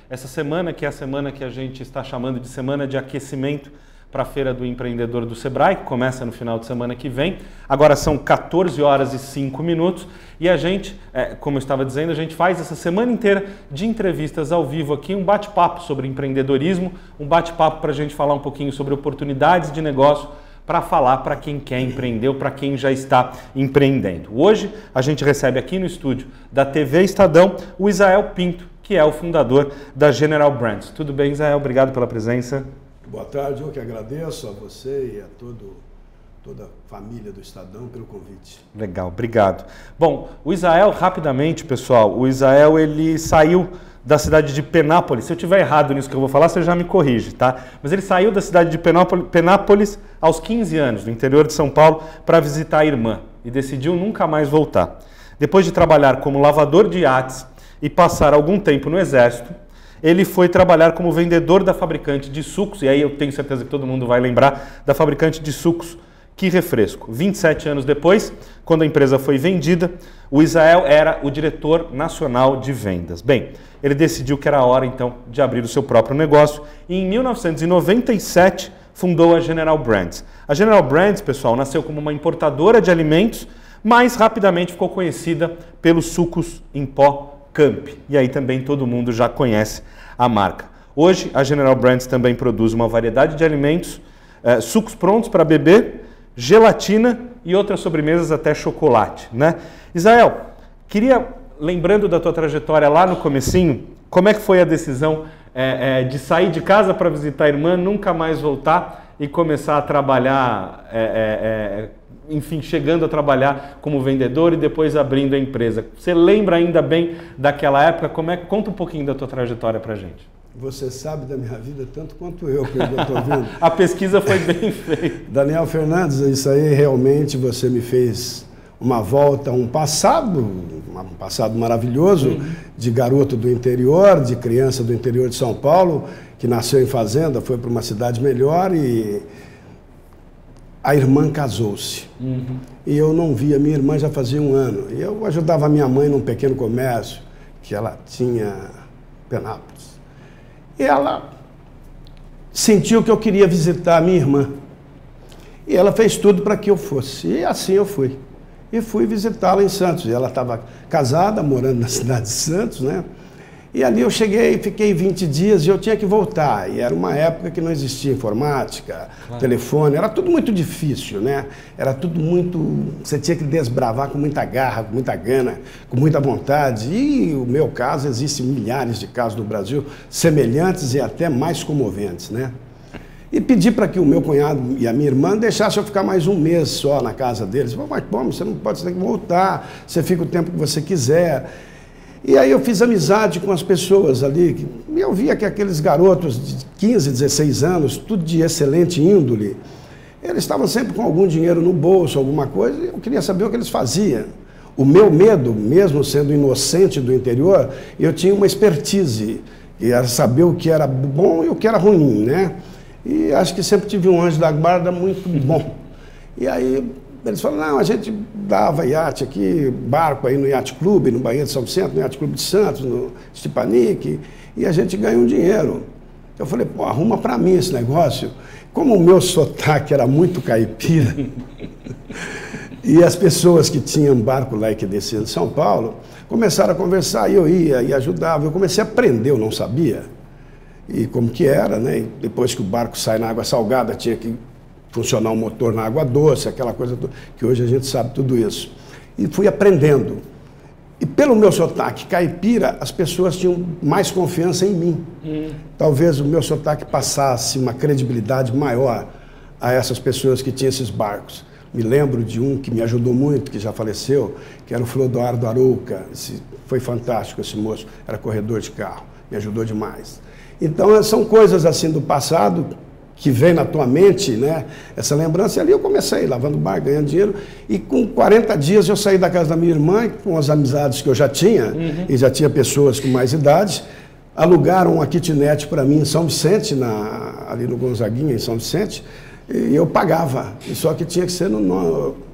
Essa semana, que é a semana que a gente está chamando de semana de aquecimento para a Feira do Empreendedor do Sebrae, que começa no final de semana que vem. Agora são 14 horas e 5 minutos e a gente, como eu estava dizendo, a gente faz essa semana inteira de entrevistas ao vivo aqui, um bate-papo sobre empreendedorismo, um bate-papo para a gente falar um pouquinho sobre oportunidades de negócio, para falar para quem quer empreender ou para quem já está empreendendo. Hoje a gente recebe aqui no estúdio da TV Estadão o Israel Pinto, que é o fundador da General Brands. Tudo bem, Israel? Obrigado pela presença. Boa tarde, eu que agradeço a você e a toda a família do Estadão pelo convite. Legal, obrigado. Bom, o Israel, rapidamente, pessoal, o Israel ele saiu da cidade de Penápolis. Se eu estiver errado nisso que eu vou falar, você já me corrige, tá? Mas ele saiu da cidade de Penápolis aos 15 anos, no interior de São Paulo, para visitar a irmã e decidiu nunca mais voltar. Depois de trabalhar como lavador de iates e passar algum tempo no Exército, ele foi trabalhar como vendedor da fabricante de sucos, e aí eu tenho certeza que todo mundo vai lembrar da fabricante de sucos Que Refresco. 27 anos depois, quando a empresa foi vendida, o Israel era o diretor nacional de vendas. Bem, ele decidiu que era a hora então de abrir o seu próprio negócio e em 1997 fundou a General Brands. A General Brands, pessoal, nasceu como uma importadora de alimentos, mas rapidamente ficou conhecida pelos sucos em pó Camp. E aí também todo mundo já conhece a marca. Hoje a General Brands também produz uma variedade de alimentos, sucos prontos para beber, gelatina e outras sobremesas, até chocolate, né? Israel, queria, lembrando da tua trajetória lá no comecinho, como é que foi a decisão de sair de casa para visitar a irmã, nunca mais voltar e começar a trabalhar, enfim, chegando a trabalhar como vendedor e depois abrindo a empresa? Você lembra ainda bem daquela época? Conta um pouquinho da tua trajetória para a gente. Você sabe da minha vida tanto quanto eu, que eu estou vendo. A pesquisa foi bem feita. Daniel Fernandes, isso aí realmente você me fez uma volta a um passado maravilhoso, de garoto do interior, de criança do interior de São Paulo, que nasceu em fazenda, foi para uma cidade melhor e a irmã casou-se. E eu não via minha irmã já fazia um ano. E eu ajudava a minha mãe num pequeno comércio que ela tinha em Penápolis. E ela sentiu que eu queria visitar a minha irmã. E ela fez tudo para que eu fosse. E assim eu fui. E fui visitá-la em Santos. E ela estava casada, morando na cidade de Santos, né? E ali eu cheguei, fiquei 20 dias e eu tinha que voltar. E era uma época que não existia informática, telefone, era tudo muito difícil, né? Era tudo muito... Você tinha que desbravar com muita garra, com muita gana, com muita vontade. E o meu caso, existem milhares de casos no Brasil semelhantes e até mais comoventes, né? E pedi para que o meu cunhado e a minha irmã deixassem eu ficar mais um mês só na casa deles. Mas como? Você não pode, você tem que voltar, você fica o tempo que você quiser. E aí eu fiz amizade com as pessoas ali, e eu via que aqueles garotos de 15, 16 anos, tudo de excelente índole, eles estavam sempre com algum dinheiro no bolso, alguma coisa, e eu queria saber o que eles faziam. O meu medo, mesmo sendo inocente do interior, eu tinha uma expertise, que era saber o que era bom e o que era ruim, né? E acho que sempre tive um anjo da guarda muito bom. E aí eles falaram, não, a gente dava iate aqui, barco aí no Yacht Clube, no Bahia de São Vicente, no Yacht Clube de Santos, no Stipanic, e a gente ganhou um dinheiro. Eu falei, pô, arruma para mim esse negócio. Como o meu sotaque era muito caipira, e as pessoas que tinham barco lá e que desciam de São Paulo, começaram a conversar, e eu ia e ajudava. Eu comecei a aprender, eu não sabia. E como que era, né? E depois que o barco sai na água salgada, tinha que funcionar o motor na água doce, aquela coisa que hoje a gente sabe tudo isso. E fui aprendendo. E pelo meu sotaque caipira, as pessoas tinham mais confiança em mim. Talvez o meu sotaque passasse uma credibilidade maior a essas pessoas que tinham esses barcos. Me lembro de um que me ajudou muito, que já faleceu, que era o Flodoardo Arouca. Foi fantástico esse moço, era corredor de carro, me ajudou demais. Então, são coisas assim do passado que vem na tua mente, né? Essa lembrança. E ali eu comecei lavando bar, ganhando dinheiro. E com 40 dias eu saí da casa da minha irmã, com as amizades que eu já tinha, e já tinha pessoas com mais idade, alugaram uma kitnet para mim em São Vicente, ali no Gonzaguinha, em São Vicente, e eu pagava. Só que tinha que ser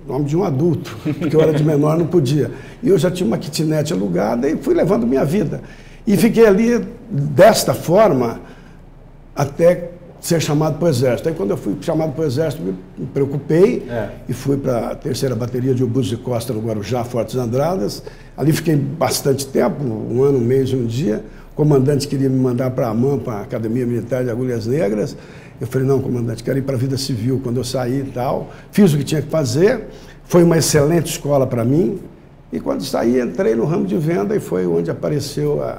nome de um adulto, porque eu era de menor, não podia. E eu já tinha uma kitnet alugada e fui levando minha vida. E fiquei ali desta forma até ser chamado para o Exército. Aí quando eu fui chamado para o Exército, me preocupei e fui para a 3ª Bateria de Obus e Costa, no Guarujá, Fortes Andradas. Ali fiquei bastante tempo, 1 ano, 1 mês e 1 dia. O comandante queria me mandar para a AMAN, para a Academia Militar de Agulhas Negras. Eu falei, não, comandante, quero ir para a vida civil. Quando eu saí e tal, fiz o que tinha que fazer. Foi uma excelente escola para mim. E quando saí, entrei no ramo de venda e foi onde apareceu a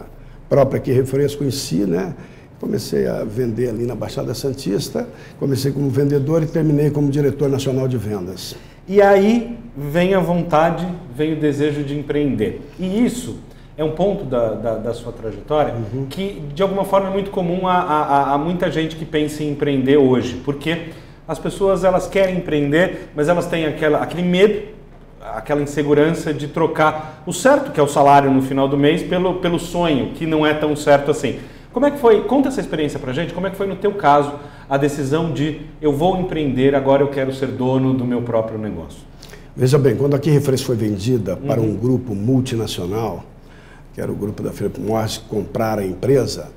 própria Que Refresco em si, né? Comecei a vender ali na Baixada Santista, comecei como vendedor e terminei como diretor nacional de vendas. E aí vem a vontade, vem o desejo de empreender. E isso é um ponto da sua trajetória que, de alguma forma, é muito comum a muita gente que pensa em empreender hoje, porque as pessoas elas querem empreender, mas elas têm aquele medo, aquela insegurança de trocar o certo, que é o salário no final do mês, pelo sonho, que não é tão certo assim. Como é que foi? Conta essa experiência pra gente, como é que foi no teu caso a decisão de eu vou empreender, agora eu quero ser dono do meu próprio negócio? Veja bem, quando a Que Refresco foi vendida para um grupo multinacional, que era o grupo da Philip Morris, comprar a empresa,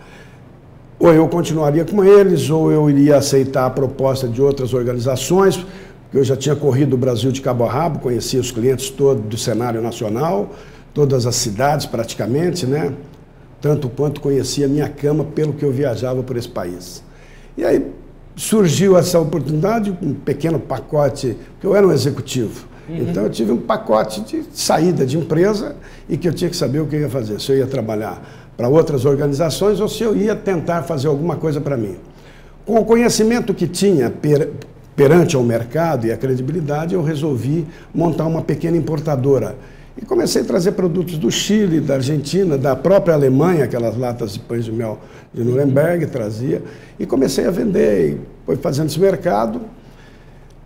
ou eu continuaria com eles, ou eu iria aceitar a proposta de outras organizações, porque eu já tinha corrido o Brasil de cabo a rabo, conhecia os clientes todos do cenário nacional, todas as cidades praticamente, né? Tanto quanto conhecia a minha cama pelo que eu viajava por esse país. E aí surgiu essa oportunidade, um pequeno pacote, porque eu era um executivo. Então eu tive um pacote de saída de empresa e que eu tinha que saber o que eu ia fazer. Se eu ia trabalhar para outras organizações ou se eu ia tentar fazer alguma coisa para mim. Com o conhecimento que tinha perante ao mercado e a credibilidade, eu resolvi montar uma pequena importadora. E comecei a trazer produtos do Chile, da Argentina, da própria Alemanha, aquelas latas de pães de mel de Nuremberg, trazia, e comecei a vender, e foi fazendo esse mercado.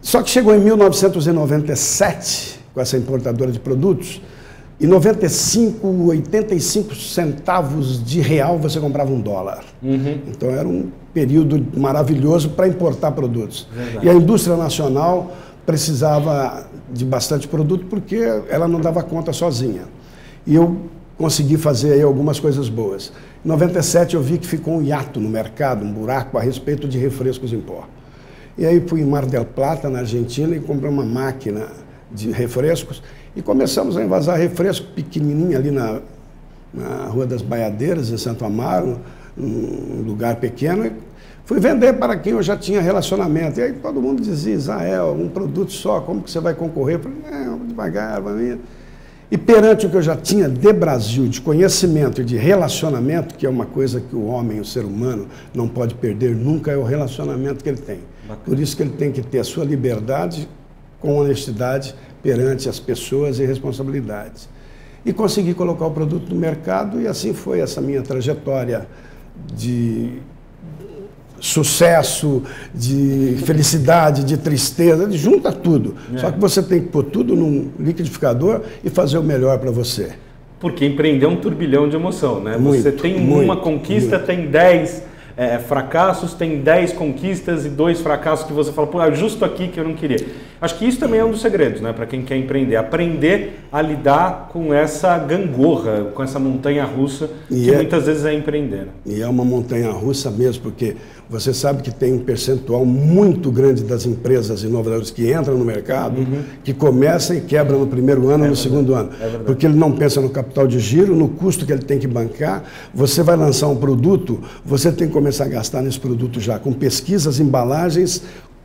Só que chegou em 1997, com essa importadora de produtos, em 85 centavos de real você comprava $1. Então era um período maravilhoso para importar produtos. Verdade. E a indústria nacional precisava de bastante produto porque ela não dava conta sozinha. E eu consegui fazer aí algumas coisas boas. Em 97 eu vi que ficou um hiato no mercado, um buraco a respeito de refrescos em pó. E aí fui em Mar del Plata, na Argentina, e comprei uma máquina de refrescos e começamos a envasar refresco pequenininho ali na Rua das Baiadeiras, em Santo Amaro, num lugar pequeno. E fui vender para quem eu já tinha relacionamento. E aí todo mundo dizia, Israel, um produto só, como que você vai concorrer? Eu falei, não, devagar, vai vir. E perante o que eu já tinha de Brasil, de conhecimento e de relacionamento, que é uma coisa que o homem, o ser humano, não pode perder nunca, é o relacionamento que ele tem. Bacana. Por isso que ele tem que ter a sua liberdade com honestidade perante as pessoas e responsabilidades. E consegui colocar o produto no mercado e assim foi essa minha trajetória de sucesso, de felicidade, de tristeza, junta tudo. Só que você tem que pôr tudo num liquidificador e fazer o melhor para você. Porque empreender é um turbilhão de emoção, né? Você tem uma conquista, tem 10 fracassos, tem 10 conquistas e 2 fracassos que você fala, pô, é justo aqui que eu não queria. Acho que isso também é um dos segredos, né? Para quem quer empreender. Aprender a lidar com essa gangorra, com essa montanha-russa que muitas vezes é empreender. E é uma montanha-russa mesmo, porque você sabe que tem um percentual muito grande das empresas inovadoras que entram no mercado, que começam e quebram no primeiro ano, no segundo ano. Porque ele não pensa no capital de giro, no custo que ele tem que bancar. Você vai lançar um produto, você tem que começar a gastar nesse produto já, com pesquisas, embalagens,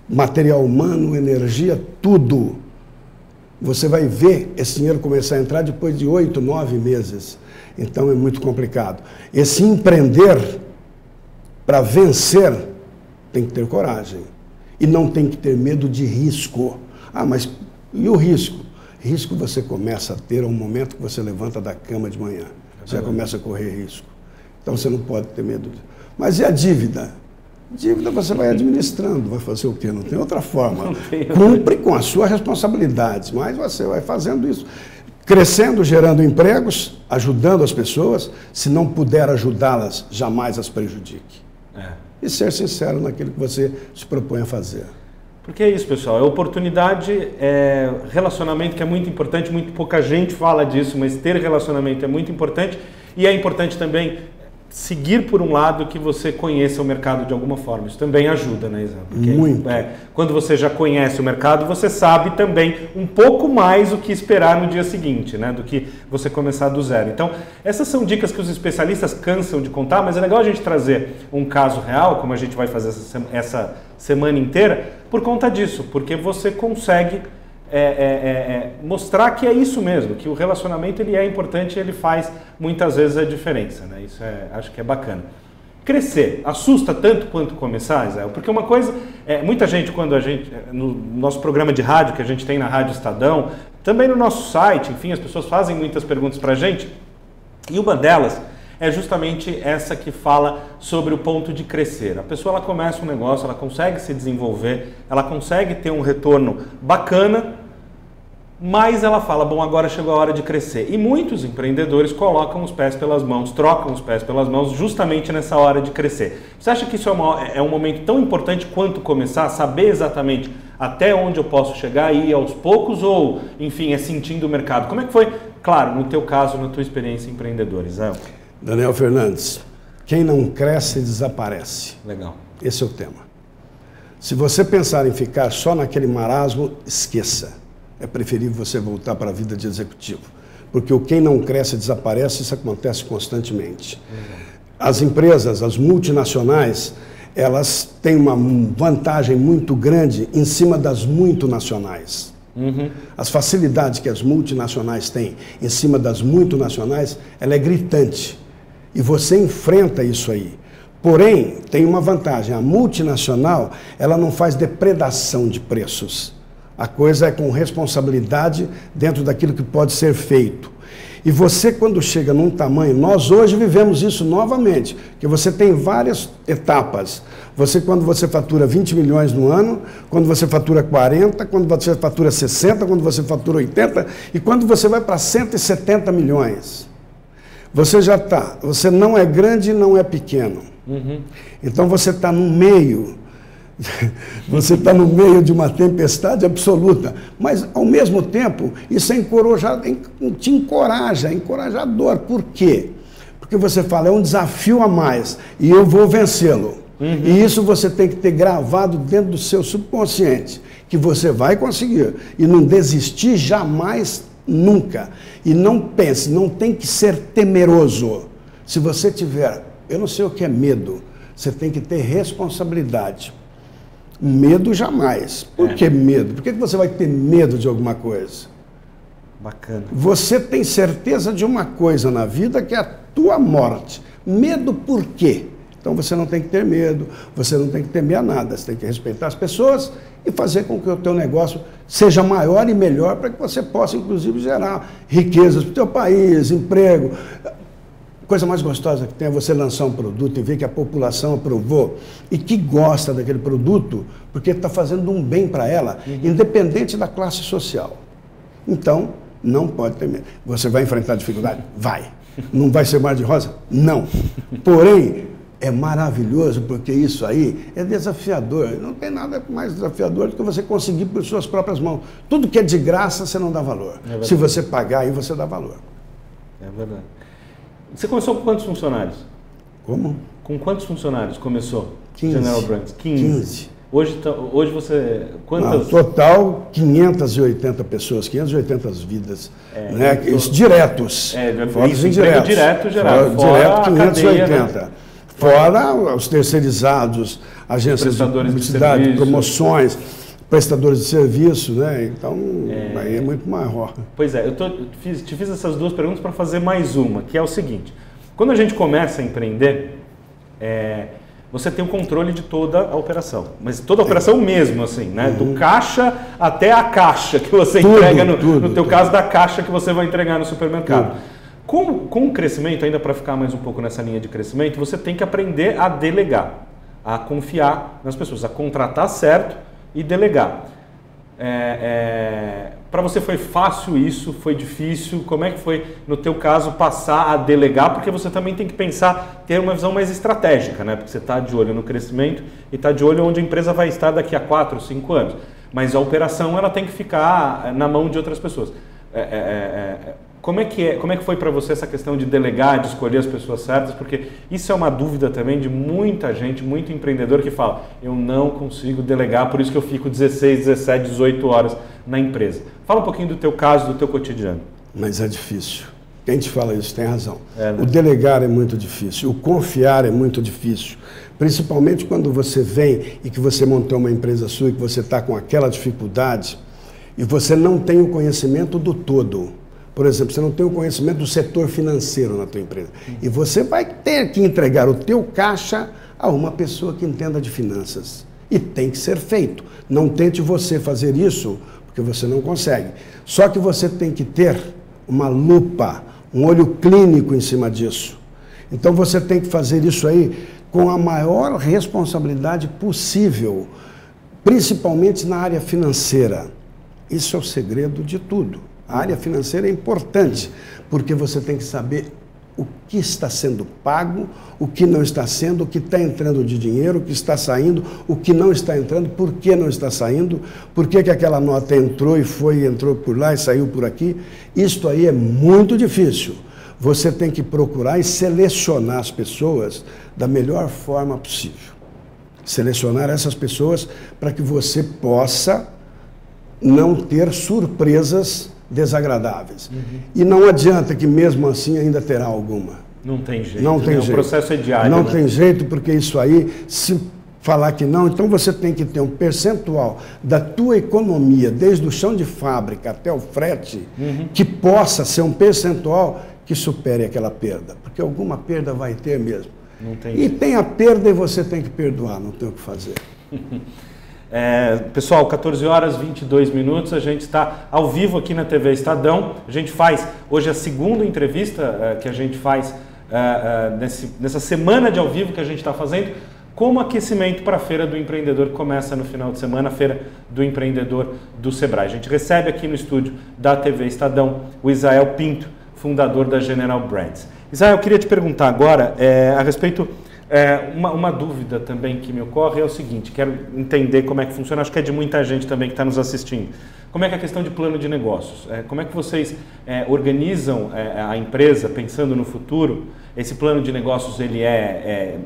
material humano, energia, tudo. Você vai ver esse dinheiro começar a entrar depois de 8, 9 meses. Então é muito complicado. Esse empreender, para vencer, tem que ter coragem. E não tem que ter medo de risco. Ah, mas e o risco? Risco você começa a ter ao momento que você levanta da cama de manhã. Você já começa a correr risco. Então você não pode ter medo disso. Mas e a dívida? Dívida você vai administrando, vai fazer o quê? Não tem outra forma. Cumpre com a sua responsabilidade, mas você vai fazendo isso. Crescendo, gerando empregos, ajudando as pessoas. Se não puder ajudá-las, jamais as prejudique. E ser sincero naquilo que você se propõe a fazer. Porque é isso, pessoal, é oportunidade, é relacionamento que é muito importante, muito pouca gente fala disso, mas ter relacionamento é muito importante e é importante também seguir por um lado que você conheça o mercado de alguma forma. Isso também ajuda, né, Isa? Porque, muito. Quando você já conhece o mercado, você sabe também um pouco mais o que esperar no dia seguinte, né, do que você começar do zero. Então, essas são dicas que os especialistas cansam de contar, mas é legal a gente trazer um caso real, como a gente vai fazer essa semana inteira, por conta disso, porque você consegue mostrar que é isso mesmo, que o relacionamento ele é importante e ele faz muitas vezes a diferença, né? Isso acho que é bacana. Crescer, assusta tanto quanto começar, Israel? Porque uma coisa, muita gente quando no nosso programa de rádio que a gente tem na Rádio Estadão, também no nosso site, enfim, as pessoas fazem muitas perguntas pra gente, e uma delas é justamente essa que fala sobre o ponto de crescer. A pessoa ela começa um negócio, ela consegue se desenvolver, ela consegue ter um retorno bacana, mas ela fala, bom, agora chegou a hora de crescer. E muitos empreendedores colocam os pés pelas mãos, trocam os pés pelas mãos justamente nessa hora de crescer. Você acha que isso é um momento tão importante quanto começar, saber exatamente até onde eu posso chegar e ir aos poucos ou, enfim, é sentindo o mercado? Como é que foi, claro, no teu caso, na tua experiência empreendedora, Israel? Daniel Fernandes, quem não cresce desaparece. Legal. Esse é o tema. Se você pensar em ficar só naquele marasmo, esqueça. É preferível você voltar para a vida de executivo. Porque o quem não cresce desaparece, isso acontece constantemente. As empresas, as multinacionais, elas têm uma vantagem muito grande em cima das muito nacionais. As facilidades que as multinacionais têm em cima das muito nacionais, ela é gritante. E você enfrenta isso aí. Porém, tem uma vantagem. A multinacional, ela não faz depredação de preços. A coisa é com responsabilidade dentro daquilo que pode ser feito. E você, quando chega num tamanho, nós hoje vivemos isso novamente, que você tem várias etapas. Quando você fatura 20 milhões no ano, quando você fatura 40, quando você fatura 60, quando você fatura 80, e quando você vai para 170 milhões. Você não é grande e não é pequeno. Então você está no meio. Você está no meio de uma tempestade absoluta, mas ao mesmo tempo isso te encoraja, é encorajador. Por quê? Porque você fala, é um desafio a mais e eu vou vencê-lo. E isso você tem que ter gravado dentro do seu subconsciente, que você vai conseguir e não desistir jamais, nunca. E não pense, não tem que ser temeroso. Se você tiver, eu não sei o que é medo, você tem que ter responsabilidade. Medo jamais. Por que medo? Por que você vai ter medo de alguma coisa? Bacana. Você tem certeza de uma coisa na vida, que é a tua morte. Medo por quê? Então você não tem que ter medo, você não tem que temer a nada, você tem que respeitar as pessoas e fazer com que o teu negócio seja maior e melhor para que você possa, inclusive, gerar riquezas para o teu país, emprego. Coisa mais gostosa que tem é você lançar um produto e ver que a população aprovou e que gosta daquele produto, porque está fazendo um bem para ela, independente da classe social. Então, não pode ter medo. Você vai enfrentar dificuldade? Vai. Não vai ser mar de rosa? Não. Porém, é maravilhoso, porque isso aí é desafiador. Não tem nada mais desafiador do que você conseguir por suas próprias mãos. Tudo que é de graça, você não dá valor. Se você pagar, aí você dá valor. É verdade. Você começou com quantos funcionários? Como? Com quantos funcionários começou? 15. General Brands? 15. Hoje você... Quantas? No total, 580 pessoas, 580 vidas. Isso diretos. Fora os indiretos. Direto gerado. Direto, 580. Né? Fora os terceirizados, agências de publicidade, promoções, prestadores de serviço, né? Então, aí é muito maior. Pois é, te fiz essas duas perguntas para fazer mais uma, que é o seguinte. Quando a gente começa a empreender, você tem o controle de toda a operação. Mas toda a operação mesmo, assim, né? Do caixa até a caixa que você entrega, no teu caso, da caixa que você vai entregar no supermercado. Com o crescimento, ainda para ficar mais um pouco nessa linha de crescimento, você tem que aprender a delegar, a confiar nas pessoas, a contratar certo e delegar. Para você foi fácil isso? Foi difícil? Como é que foi, no teu caso, passar a delegar? Porque você também tem que pensar, ter uma visão mais estratégica, né? Porque você está de olho no crescimento e está de olho onde a empresa vai estar daqui a 4, 5 anos. Mas a operação ela tem que ficar na mão de outras pessoas. Como é que foi para você essa questão de delegar, de escolher as pessoas certas? Porque isso é uma dúvida também de muita gente, muito empreendedor que fala, eu não consigo delegar, por isso que eu fico 16, 17, 18 horas na empresa. Fala um pouquinho do teu caso, do teu cotidiano. Mas é difícil. Quem te fala isso tem razão. Né? O delegar é muito difícil, o confiar é muito difícil. Principalmente quando você vem e que você montou uma empresa sua e que você está com aquela dificuldade e você não tem o conhecimento do todo. Por exemplo, você não tem o conhecimento do setor financeiro na tua empresa. E você vai ter que entregar o teu caixa a uma pessoa que entenda de finanças. E tem que ser feito. Não tente você fazer isso, porque você não consegue. Só que você tem que ter uma lupa, um olho clínico em cima disso. Então você tem que fazer isso aí com a maior responsabilidade possível, principalmente na área financeira. Isso é o segredo de tudo. A área financeira é importante, porque você tem que saber o que está sendo pago, o que não está sendo, o que está entrando de dinheiro, o que está saindo, o que não está entrando, por que não está saindo, por que aquela nota entrou entrou por lá e saiu por aqui. Isto aí é muito difícil. Você tem que procurar e selecionar as pessoas da melhor forma possível. Selecionar essas pessoas para que você possa não ter surpresas desagradáveis. E não adianta que mesmo assim ainda terá alguma. Não tem jeito. Não tem jeito. O processo é diário. Não né? tem jeito, porque isso aí, se falar que não, então você tem que ter um percentual da tua economia, desde o chão de fábrica até o frete, que possa ser um percentual que supere aquela perda. Porque alguma perda vai ter mesmo. Não tem e jeito. tem a perda e você tem que perdoar, não tem o que fazer. Pessoal, 14 horas 22 minutos, a gente está ao vivo aqui na TV Estadão. A gente faz, hoje a segunda entrevista que a gente faz nessa semana de ao vivo que a gente está fazendo, como aquecimento para a Feira do Empreendedor, que começa no final de semana, a Feira do Empreendedor do Sebrae. A gente recebe aqui no estúdio da TV Estadão o Israel Pinto, fundador da General Brands. Israel, eu queria te perguntar agora a respeito... uma dúvida também que me ocorre é o seguinte, quero entender como é que funciona, acho que é de muita gente também que está nos assistindo. Como é que é a questão de plano de negócios? Como é que vocês organizam a empresa pensando no futuro? Esse plano de negócios ele é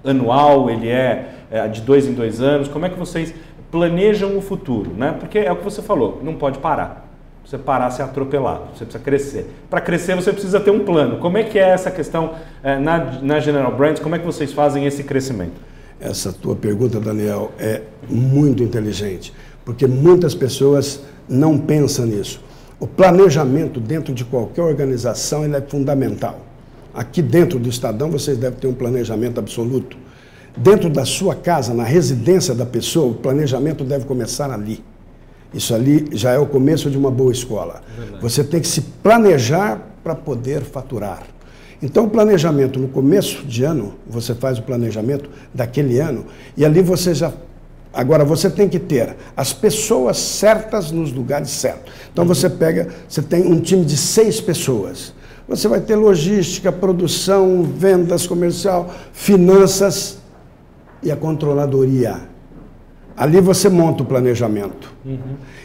anual, ele é de 2 em 2 anos? Como é que vocês planejam o futuro? Né? Porque é o que você falou, não pode parar. Você parar, ser atropelado, você precisa crescer. Para crescer, você precisa ter um plano. Como é que é essa questão na General Brands? Como é que vocês fazem esse crescimento? Essa tua pergunta, Daniel, é muito inteligente, porque muitas pessoas não pensam nisso. O planejamento dentro de qualquer organização ele é fundamental. Aqui dentro do Estadão, vocês devem ter um planejamento absoluto. Dentro da sua casa, na residência da pessoa, o planejamento deve começar ali. Isso ali já é o começo de uma boa escola. Verdade. Você tem que se planejar para poder faturar. Então, o planejamento no começo de ano, você faz o planejamento daquele ano, e ali você já... Agora, você tem que ter as pessoas certas nos lugares certos. Então, você tem um time de 6 pessoas. Você vai ter logística, produção, vendas, comercial, finanças e a controladoria. Ali você monta o planejamento.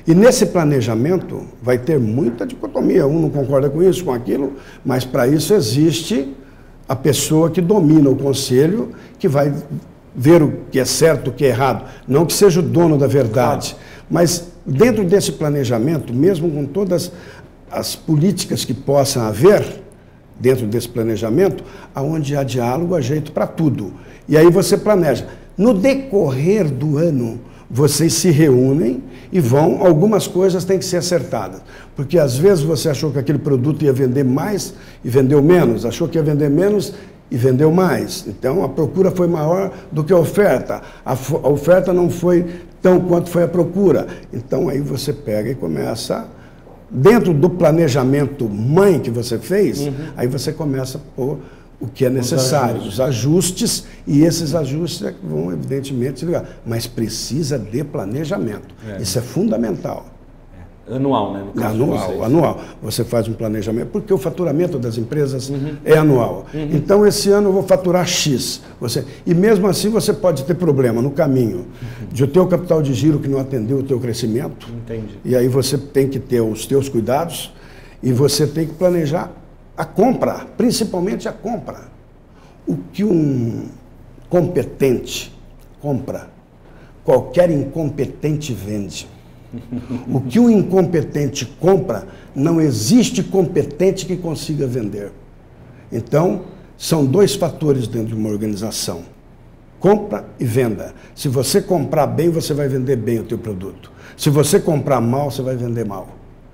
E nesse planejamento vai ter muita dicotomia. Um não concorda com isso, com aquilo, mas para isso existe a pessoa que domina o conselho, que vai ver o que é certo, o que é errado. Não que seja o dono da verdade. Claro. Mas dentro desse planejamento, mesmo com todas as políticas que possam haver, dentro desse planejamento, onde há diálogo, há jeito para tudo. E aí você planeja. No decorrer do ano, vocês se reúnem e algumas coisas têm que ser acertadas. Porque às vezes você achou que aquele produto ia vender mais e vendeu menos, achou que ia vender menos e vendeu mais. Então a procura foi maior do que a oferta. A oferta não foi tão quanto foi a procura. Então aí você pega e começa, dentro do planejamento mãe que você fez, aí você começa a pôr o que é necessário, os ajustes, e esses ajustes vão evidentemente ligar, mas precisa de planejamento. Isso é fundamental. Anual, né? No caso Anual. Você faz um planejamento, porque o faturamento das empresas é anual. Então, esse ano eu vou faturar X. E mesmo assim você pode ter problema no caminho de o teu capital de giro que não atendeu o teu crescimento. Entendi. E aí você tem que ter os teus cuidados e você tem que planejar a compra, principalmente a compra. O que um competente compra, qualquer incompetente vende. O que um incompetente compra, não existe competente que consiga vender. Então, são dois fatores dentro de uma organização: compra e venda. Se você comprar bem, você vai vender bem o teu produto. Se você comprar mal, você vai vender mal.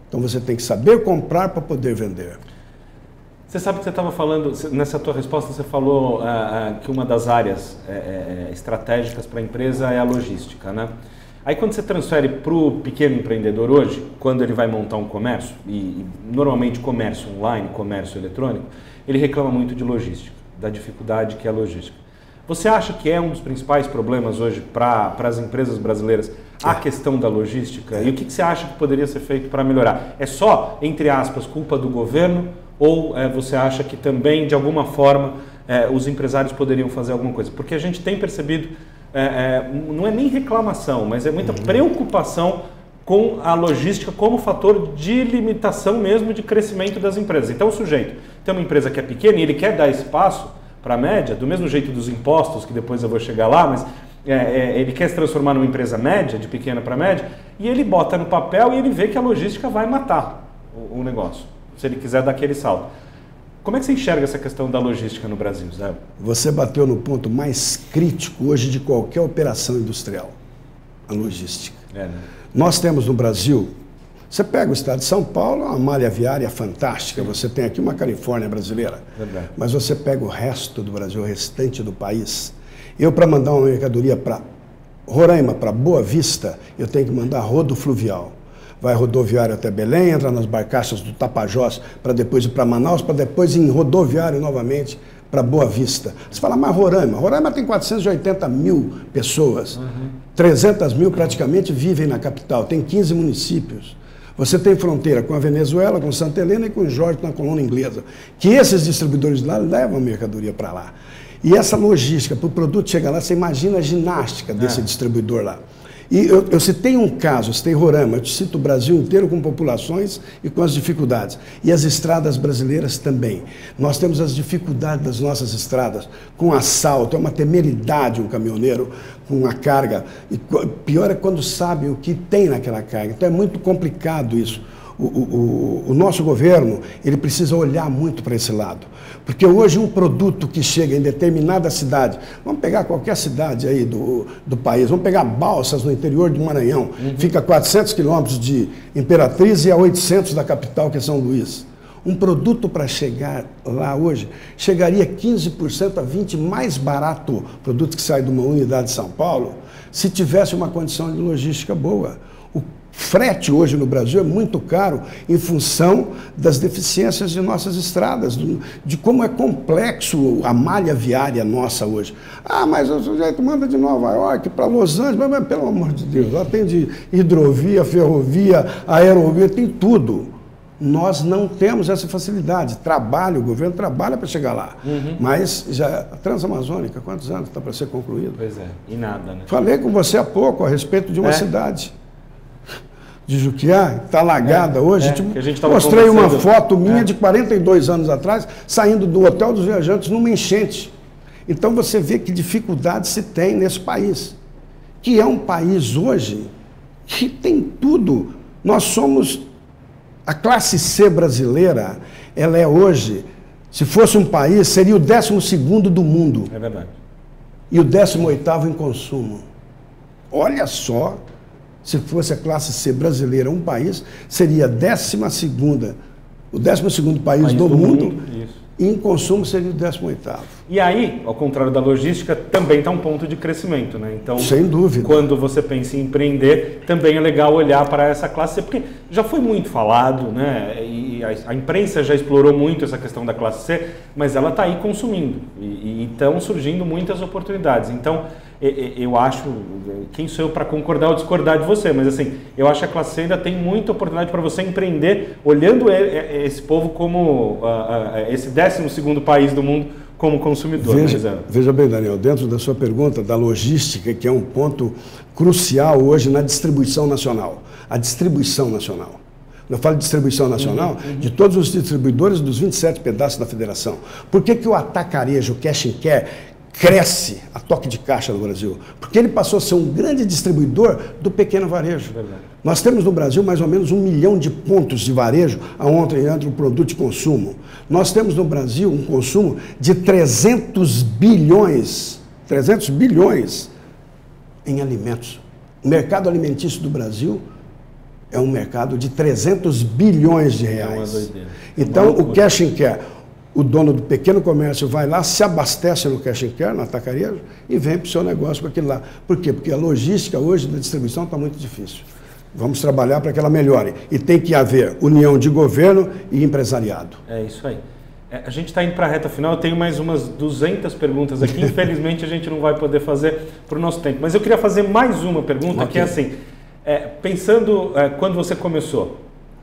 Então, você tem que saber comprar para poder vender. Você sabe que você estava falando, nessa tua resposta, você falou que uma das áreas estratégicas para a empresa é a logística, né? Aí quando você transfere para o pequeno empreendedor hoje, quando ele vai montar um comércio, e normalmente comércio online, comércio eletrônico, ele reclama muito de logística, da dificuldade que é a logística. Você acha que é um dos principais problemas hoje para as empresas brasileiras a questão da logística? E o que você acha que poderia ser feito para melhorar? É só, entre aspas, culpa do governo? Ou você acha que também, de alguma forma, os empresários poderiam fazer alguma coisa? Porque a gente tem percebido, não é nem reclamação, mas é muita preocupação com a logística como fator de limitação mesmo de crescimento das empresas. Então o sujeito tem uma empresa que é pequena e ele quer dar espaço para a média, do mesmo jeito dos impostos, que depois eu vou chegar lá, mas ele quer se transformar numa empresa média, de pequena para média, e ele bota no papel e ele vê que a logística vai matar o negócio, se ele quiser dar aquele salto. Como é que você enxerga essa questão da logística no Brasil, Zé? Você bateu no ponto mais crítico hoje de qualquer operação industrial, a logística. Né? Nós temos no Brasil, você pega o estado de São Paulo, uma malha viária fantástica, você tem aqui uma Califórnia brasileira, Verdade. Mas você pega o resto do Brasil, o restante do país. Eu, para mandar uma mercadoria para Roraima, para Boa Vista, eu tenho que mandar rodofluvial. Vai rodoviário até Belém, entra nas barcaças do Tapajós, para depois ir para Manaus, para depois ir em rodoviário novamente para Boa Vista. Você fala, mas Roraima tem 480 mil pessoas, 300 mil praticamente vivem na capital, tem 15 municípios. Você tem fronteira com a Venezuela, com Santa Helena e com Jorge na colônia inglesa, que esses distribuidores lá levam a mercadoria para lá. E essa logística, para o produto chegar lá, você imagina a ginástica desse distribuidor lá. E eu citei um caso, citei Roraima, eu te cito o Brasil inteiro com populações e com as dificuldades. E as estradas brasileiras também. Nós temos as dificuldades das nossas estradas, com assalto, é uma temeridade um caminhoneiro com uma carga. E pior é quando sabe o que tem naquela carga. Então é muito complicado isso. O nosso governo, ele precisa olhar muito para esse lado. Porque hoje um produto que chega em determinada cidade, vamos pegar qualquer cidade aí do país, vamos pegar Balsas, no interior do Maranhão, fica a 400 quilômetros de Imperatriz e a 800 da capital, que é São Luís. Um produto para chegar lá hoje, chegaria 15% a 20% mais barato, produto que sai de uma unidade de São Paulo, se tivesse uma condição de logística boa. O frete hoje no Brasil é muito caro em função das deficiências de nossas estradas, de como é complexo a malha viária nossa hoje. Ah, mas o sujeito manda de Nova York para Los Angeles, mas pelo amor de Deus, lá tem de hidrovia, ferrovia, aerovia, tem tudo. Nós não temos essa facilidade. O governo trabalha para chegar lá. Mas já a Transamazônica, quantos anos está para ser concluído? Pois é, e nada, né? Falei com você há pouco a respeito de uma cidade de Juquiá, está alagada hoje. Mostrei uma foto minha de 42 anos atrás, saindo do Hotel dos Viajantes numa enchente. Então você vê que dificuldade se tem nesse país, que é um país hoje que tem tudo. Nós somos, a classe C brasileira, ela é hoje, se fosse um país, seria o 12º do mundo. É verdade. E o 18º em consumo. Olha só. Se fosse a classe C brasileira um país, seria a 12ª, o 12º país do mundo, e em consumo seria o 18º. E aí, ao contrário da logística, também está um ponto de crescimento, né? Então, sem dúvida. Quando você pensa em empreender, também é legal olhar para essa classe C, porque já foi muito falado, né? E a imprensa já explorou muito essa questão da classe C, mas ela está aí consumindo e estão surgindo muitas oportunidades. Então, eu acho, quem sou eu para concordar ou discordar de você, mas assim, eu acho que a classe C ainda tem muita oportunidade para você empreender, olhando esse povo como esse 12º país do mundo como consumidor. Veja bem, Daniel, dentro da sua pergunta da logística, que é um ponto crucial hoje na distribuição nacional. A distribuição nacional. Eu falo de distribuição nacional, de todos os distribuidores dos 27 pedaços da federação. Por que o atacarejo, o cash and carry, cresce a toque de caixa no Brasil? Porque ele passou a ser um grande distribuidor do pequeno varejo. Nós temos no Brasil mais ou menos 1 milhão de pontos de varejo onde entra o produto de consumo. Nós temos no Brasil um consumo de 300 bilhões em alimentos. O mercado alimentício do Brasil é um mercado de 300 bilhões de reais. Então, o cash and carry, o dono do pequeno comércio vai lá, se abastece no cash and carry, no atacarejo, e vem para o seu negócio com aquilo lá. Por quê? Porque a logística hoje da distribuição está muito difícil. Vamos trabalhar para que ela melhore. E tem que haver união de governo e empresariado. É isso aí. A gente está indo para a reta final, eu tenho mais umas 200 perguntas aqui, infelizmente a gente não vai poder fazer por nosso tempo. Mas eu queria fazer mais uma pergunta, que é assim, pensando quando você começou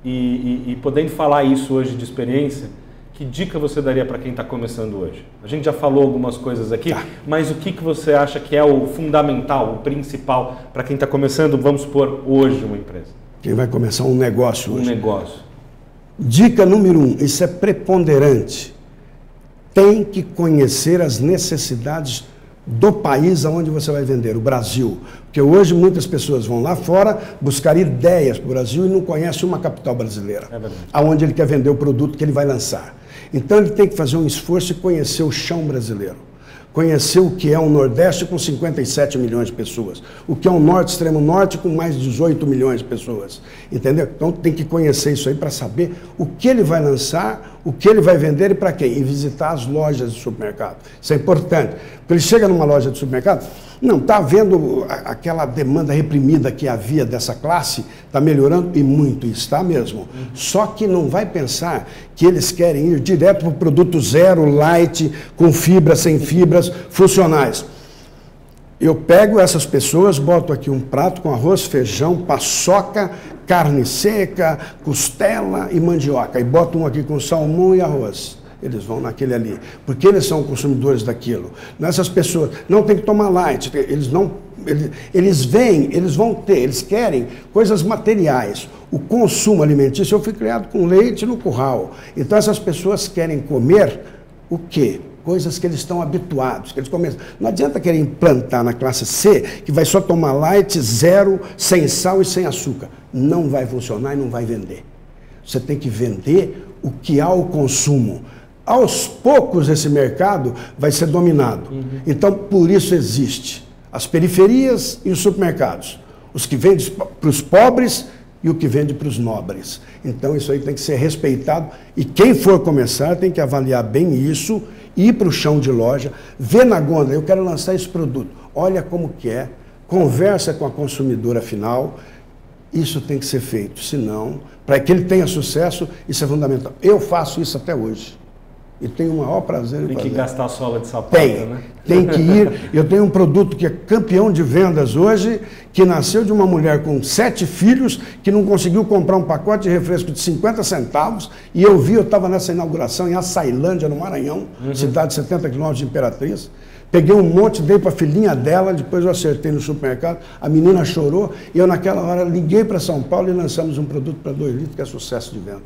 e podendo falar isso hoje de experiência, que dica você daria para quem está começando hoje? A gente já falou algumas coisas aqui, mas o que você acha que é o fundamental, o principal para quem está começando, vamos supor, hoje uma empresa? Quem vai começar um negócio hoje. Um negócio. Dica número 1, isso é preponderante. Tem que conhecer as necessidades do país aonde você vai vender, o Brasil. Porque hoje muitas pessoas vão lá fora buscar ideias para o Brasil e não conhecem uma capital brasileira, aonde ele quer vender o produto que ele vai lançar. Então ele tem que fazer um esforço e conhecer o chão brasileiro. Conhecer o que é um Nordeste com 57 milhões de pessoas, o que é um Norte, Extremo Norte com mais de 18 milhões de pessoas, entendeu? Então tem que conhecer isso aí para saber o que ele vai lançar, o que ele vai vender e para quem, e visitar as lojas de supermercado. Isso é importante, porque ele chega numa loja de supermercado, não, está havendo aquela demanda reprimida que havia dessa classe, está melhorando e muito, está mesmo. Só que não vai pensar que eles querem ir direto para o produto zero, light, com fibras, sem fibras, funcionais. Eu pego essas pessoas, boto aqui um prato com arroz, feijão, paçoca, carne seca, costela e mandioca. E boto um aqui com salmão e arroz. Eles vão naquele ali, porque eles são consumidores daquilo. Essas pessoas não tem que tomar light, eles vão ter, eles querem coisas materiais. O consumo alimentício, eu fui criado com leite no curral. Então essas pessoas querem comer o quê? Coisas que eles estão habituados, que eles começam. Não adianta querer implantar na classe C, que vai só tomar light, zero, sem sal e sem açúcar. Não vai funcionar e não vai vender. Você tem que vender o que há o consumo. Aos poucos esse mercado vai ser dominado. Então, por isso existe as periferias e os supermercados. Os que vendem para os pobres e o que vende para os nobres. Então, isso aí tem que ser respeitado. E quem for começar tem que avaliar bem isso, ir para o chão de loja, ver na gôndola, eu quero lançar esse produto. Olha como que é, conversa com a consumidora final. Isso tem que ser feito. Senão, para que ele tenha sucesso, isso é fundamental. Eu faço isso até hoje. E tenho o maior prazer em fazer. Tem que gastar a sola de sapato, né? Tem que ir. Eu tenho um produto que é campeão de vendas hoje, que nasceu de uma mulher com 7 filhos, que não conseguiu comprar um pacote de refresco de 50 centavos, e eu estava nessa inauguração em Açailândia, no Maranhão, cidade de 70 quilômetros de Imperatriz. Peguei um monte, dei para a filhinha dela, depois eu acertei no supermercado, a menina chorou, e eu naquela hora liguei para São Paulo e lançamos um produto para 2 litros, que é sucesso de vendas.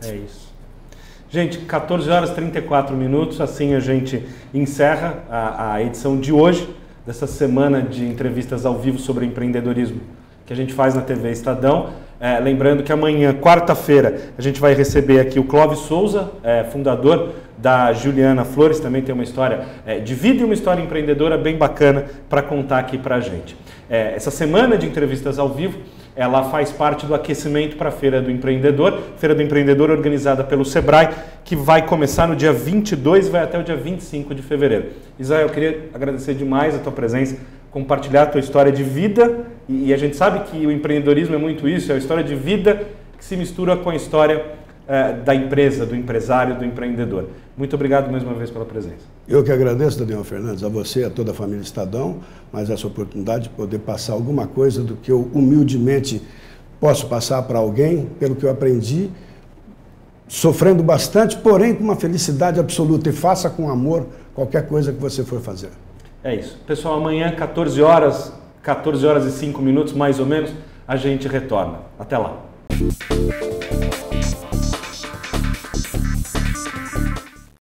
É isso. Gente, 14 horas e 34 minutos, assim a gente encerra a edição de hoje, dessa semana de entrevistas ao vivo sobre empreendedorismo que a gente faz na TV Estadão. Lembrando que amanhã, quarta-feira, a gente vai receber aqui o Clóvis Souza, fundador da Juliana Flores, também tem uma história de vida e uma história empreendedora bem bacana para contar aqui para a gente. Essa semana de entrevistas ao vivo, ela faz parte do aquecimento para a Feira do Empreendedor organizada pelo Sebrae, que vai começar no dia 22 e vai até o dia 25 de fevereiro. Israel, eu queria agradecer demais a tua presença, compartilhar a tua história de vida, e a gente sabe que o empreendedorismo é muito isso, é a história de vida que se mistura com a história da empresa, do empresário, do empreendedor. Muito obrigado mais uma vez pela presença. Eu que agradeço, Daniel Fernandes, a você e a toda a família Estadão, mas essa oportunidade de poder passar alguma coisa do que eu humildemente posso passar para alguém, pelo que eu aprendi, sofrendo bastante, porém com uma felicidade absoluta. E faça com amor qualquer coisa que você for fazer. É isso. Pessoal, amanhã, 14 horas e 5 minutos, mais ou menos, a gente retorna. Até lá.